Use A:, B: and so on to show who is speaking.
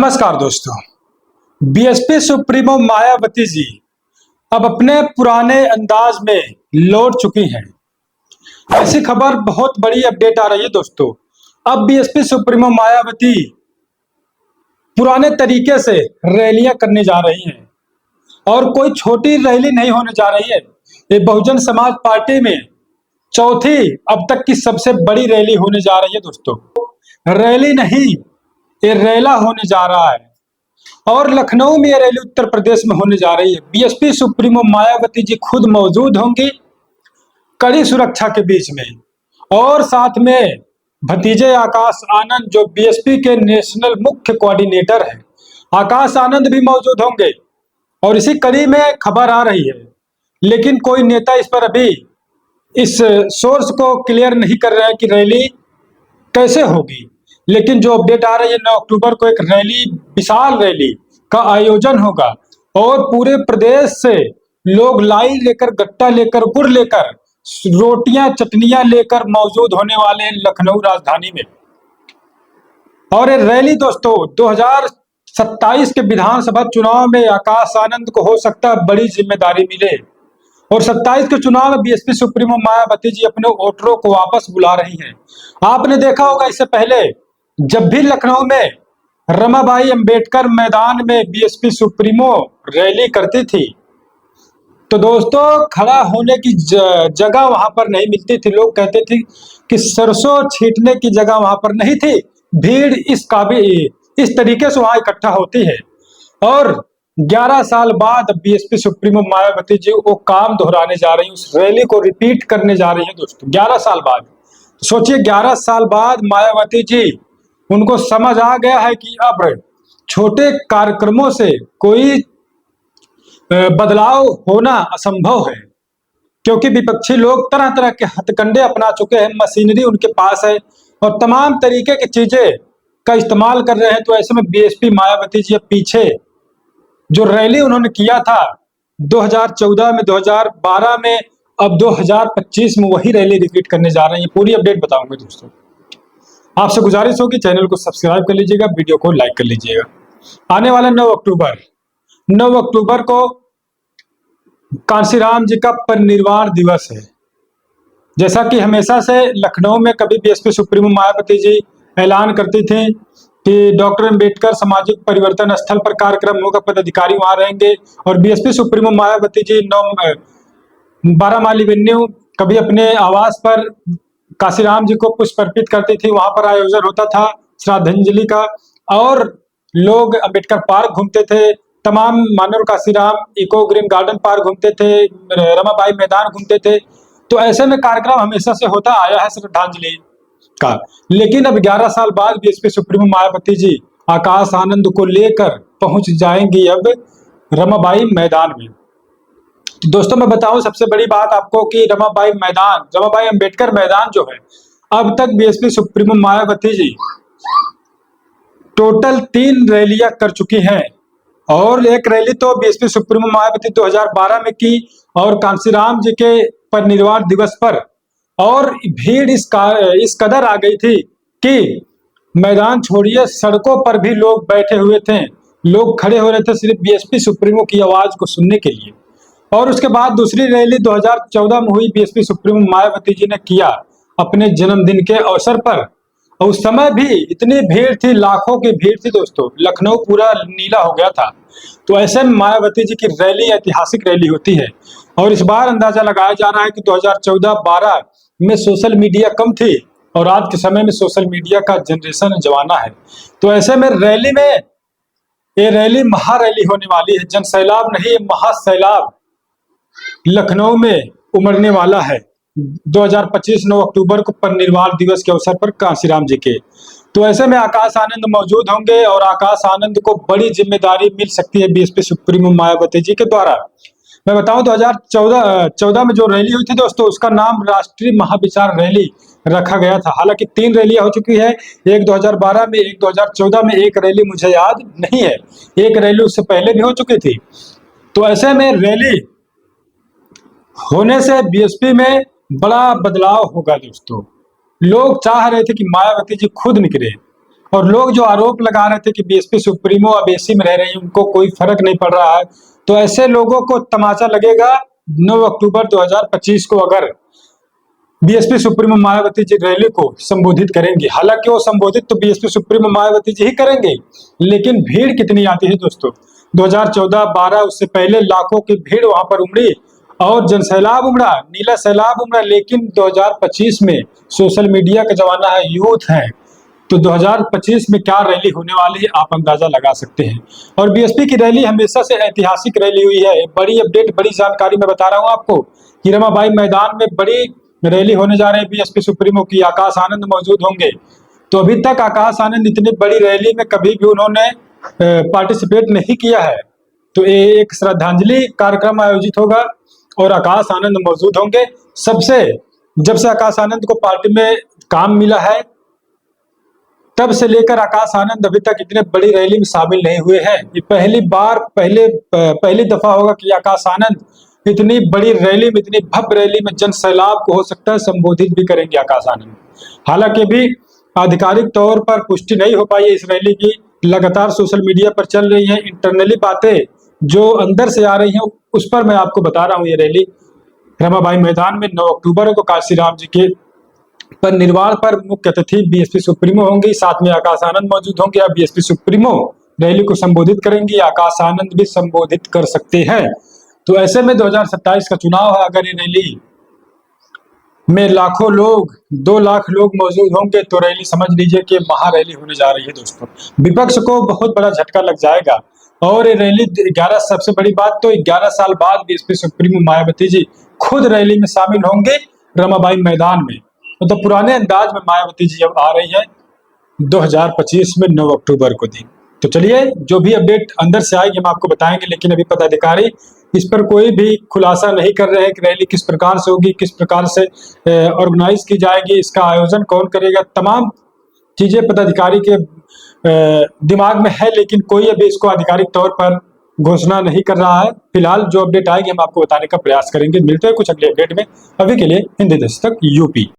A: नमस्कार दोस्तों। BSP supremo Mayawati ji अब अपने पुराने अंदाज में लौट चुकी हैं। ऐसी खबर बहुत बड़ी अपडेट आ रही है दोस्तों। अब बीएसपी सुप्रीमो मायावती पुराने तरीके से रैलियां करने जा रही हैं और कोई छोटी रैली नहीं होने जा रही है। ये बहुजन समाज पार्टी में चौथी अब तक की सबसे बड़ी रैली होने जा रही है दोस्तों। रैली नहीं, ये रैला होने जा रहा है और लखनऊ में ये रैली उत्तर प्रदेश में होने जा रही है। बीएसपी सुप्रीमो मायावती जी खुद मौजूद होंगी कड़ी सुरक्षा के बीच में, और साथ में भतीजे आकाश आनंद जो बीएसपी के नेशनल मुख्य कोऑर्डिनेटर हैं, आकाश आनंद भी मौजूद होंगे। और इसी कड़ी में खबर आ रही है, लेकिन कोई नेता इस पर अभी इस सोर्स को क्लियर नहीं कर रहा है कि रैली कैसे होगी। लेकिन जो अपडेट आ रही है, 9 अक्टूबर को एक रैली, विशाल रैली का आयोजन होगा और पूरे प्रदेश से लोग लाई लेकर, गट्टा लेकर, गुड़ लेकर, रोटियां चटनियां लेकर मौजूद होने वाले हैं लखनऊ राजधानी में। और ये रैली दोस्तों 2027 के विधानसभा चुनाव में आकाश आनंद को हो सकता है बड़ी जिम्मेदारी मिले, और 27 के चुनाव में बीएसपी सुप्रीमो मायावती जी अपने वोटरों को वापस बुला रही हैं। आपने देखा होगा इससे पहले जब भी लखनऊ में रमाबाई अंबेडकर मैदान में बीएसपी सुप्रीमो रैली करती थी, तो दोस्तों खड़ा होने की जगह वहां पर नहीं मिलती थी। लोग कहते थे कि सरसों छींटने की जगह वहां पर नहीं थी। भीड़ इस तरीके से वहां इकट्ठा होती है। और 11 साल बाद बीएसपी सुप्रीमो मायावती जी वो काम दोहराने जा रही है, उस रैली को रिपीट करने जा रही है दोस्तों। 11 साल बाद सोचिए, 11 साल बाद मायावती जी, उनको समझ आ गया है कि अब छोटे कार्यक्रमों से कोई बदलाव होना असंभव है, क्योंकि विपक्षी लोग तरह तरह के हथकंडे अपना चुके हैं, मशीनरी उनके पास है और तमाम तरीके की चीजें का इस्तेमाल कर रहे हैं। तो ऐसे में बीएसपी मायावती जी पीछे जो रैली उन्होंने किया था 2014 में, 2012 में, अब 2025 में वही रैली रिपीट करने जा रहे हैं। पूरी अपडेट बताऊंगा दोस्तों। आपसे गुजारिश होगी चैनल को सब्सक्राइब कर लीजिएगा, वीडियो को लाइक कर लीजिएगा। आने वाला 9 अक्टूबर को कांशीराम जी का परिनिर्वाण दिवस है। जैसा कि हमेशा से लखनऊ में कभी बीएसपी सुप्रीमो मायावती जी ऐलान करती थी कि डॉक्टर अंबेडकर सामाजिक परिवर्तन स्थल पर कार्यक्रम होगा, पदाधिकारी वहां रहेंगे। और BSP supremo Mayawati ji 12 mile Avenue कभी अपने आवास पर कांशीराम जी को पुष्प अर्पित करती थी, वहां पर आयोजन होता था श्रद्धांजलि का, और लोग अंबेडकर पार्क घूमते थे, तमाम मानव Kanshiram eco green garden park घूमते थे, रमाबाई मैदान घूमते थे। तो ऐसे में कार्यक्रम हमेशा से होता आया है श्रद्धांजलि का। लेकिन अब 11 साल बाद बीएसपी सुप्रीमो मायावती जी आकाश आनंद को लेकर पहुंच जाएंगी अब रमाबाई मैदान में। तो दोस्तों मैं बताऊं सबसे बड़ी बात आपको कि रमाबाई अंबेडकर मैदान जो है, अब तक BSP supremo Mayawati ji total 3 रैलियां कर चुकी हैं। और एक रैली तो बीएसपी सुप्रीमो मायावती 2012 में की और कांशीराम जी के परिनिर्वाण दिवस पर, और भीड़ इस कदर आ गई थी कि मैदान छोड़िए सड़कों पर भी लोग बैठे हुए थे, लोग खड़े हो रहे थे सिर्फ बीएसपी सुप्रीमो की आवाज को सुनने के लिए। और उसके बाद दूसरी रैली 2014 में हुई, बीएसपी सुप्रीमो मायावती जी ने किया अपने जन्मदिन के अवसर पर। और उस समय भी इतनी भीड़ थी, लाखों की भीड़ थी दोस्तों, लखनऊ पूरा नीला हो गया था। तो ऐसे में मायावती जी की रैली ऐतिहासिक रैली होती है। और इस बार अंदाजा लगाया जा रहा है कि 2014-12 में सोशल मीडिया कम थी और आज के समय में सोशल मीडिया का जनरेशन जमाना है। तो ऐसे में ये रैली महारैली होने वाली है। जन सैलाब नहीं, महासैलाब लखनऊ में उमड़ने वाला है 2025 9 अक्टूबर को परिनिर्वाण दिवस के अवसर पर कांशीराम जी के। तो ऐसे में आकाश आनंद मौजूद होंगे और आकाश आनंद को बड़ी जिम्मेदारी मिल सकती है बीएसपी सुप्रीमो मायावती जी के द्वारा। मैं बताऊं 2014 में जो रैली हुई थी दोस्तों, उसका नाम राष्ट्रीय महाविचार रैली रखा गया था। हालांकि 3 रैलियां हो चुकी है, एक 2012 में, एक 2014 में, एक रैली मुझे याद नहीं है, एक रैली उससे पहले भी हो चुकी थी। तो ऐसे में रैली होने से बीएसपी में बड़ा बदलाव होगा दोस्तों। लोग चाह रहे थे कि मायावती जी खुद निकले और लोग जो आरोप लगा रहे थे कि बीएसपी सुप्रीमो अब एसी में रह रही है, उनको कोई फर्क नहीं पड़ रहा है, तो ऐसे लोगों को तमाचा लगेगा 9 अक्टूबर 2025 को, अगर BSP supremo Mayawati ji rally को संबोधित करेंगे। हालांकि वो संबोधित तो बीएसपी सुप्रीमो मायावती जी ही करेंगे, लेकिन भीड़ कितनी आती है दोस्तों। 2014-12 उससे पहले लाखों की भीड़ वहां पर उमड़ी और जनसैलाब उमड़ा, नीला सैलाब उमड़ा। लेकिन 2025 में सोशल मीडिया का जमाना है, यूथ है, तो 2025 में क्या रैली होने वाली है आप अंदाजा लगा सकते हैं। और बीएसपी की रैली हमेशा से ऐतिहासिक रैली हुई है। बड़ी अपडेट, बड़ी जानकारी मैं बता रहा हूं आपको कि रमाबाई मैदान में बड़ी रैली होने जा रही है बीएसपी सुप्रीमो की। आकाश आनंद मौजूद होंगे। तो अभी तक आकाश आनंद इतनी बड़ी रैली में कभी भी उन्होंने पार्टिसिपेट नहीं किया है। तो ये एक श्रद्धांजलि कार्यक्रम आयोजित होगा और आकाश आनंद मौजूद होंगे। जब से आकाश आनंद को पार्टी में काम मिला है, तब से लेकर आकाश आनंद अभी तक इतने बड़ी रैली में शामिल नहीं हुए हैं। ये पहली दफा होगा कि आकाश आनंद इतनी बड़ी रैली में, इतनी भव्य रैली में जन सैलाब को हो सकता है संबोधित भी करेंगे आकाश आनंद। हालांकि भी आधिकारिक तौर पर पुष्टि नहीं हो पाई है इस रैली की। लगातार सोशल मीडिया पर चल रही है इंटरनली बातें जो अंदर से आ रही हैं, उस पर मैं आपको बता रहा हूं। ये रैली रमाबाई मैदान में 9 अक्टूबर को काशीराम जी के पर निर्वाण पर मुख्य अतिथि बीएसपी सुप्रीमो होंगे, साथ में आकाश आनंद मौजूद होंगे। अब बीएसपी सुप्रीमो रैली को संबोधित करेंगे, आकाश आनंद भी संबोधित कर सकते हैं। तो ऐसे में 2027 का चुनाव है, अगर ये रैली में लाखों लोग, 2 लाख लोग मौजूद होंगे तो रैली समझ लीजिए कि महा रैली होने जा रही है दोस्तों। विपक्ष को बहुत बड़ा झटका लग जाएगा। और ये रैली 11, सबसे बड़ी बात तो 11 साल बाद बीएसपी सुप्रीमो मायावती जी खुद रैली में शामिल होंगे रमाबाई मैदान में। तो पुराने अंदाज में मायावती जी अब आ रही है 2025 में 9 अक्टूबर को दिन। तो चलिए, जो भी अपडेट अंदर से आएगी हम आपको बताएंगे, लेकिन अभी पदाधिकारी इस पर कोई भी खुलासा नहीं कर रहे हैं कि रैली किस प्रकार से होगी, किस प्रकार से ऑर्गेनाइज की जाएगी, इसका आयोजन कौन करेगा। तमाम चीजें पदाधिकारी के दिमाग में है, लेकिन कोई अभी इसको आधिकारिक तौर पर घोषणा नहीं कर रहा है। फिलहाल जो अपडेट आएगी हम आपको बताने का प्रयास करेंगे। मिलते हैं कुछ अगले अपडेट में। अभी के लिए हिंदी दस्तक यूपी।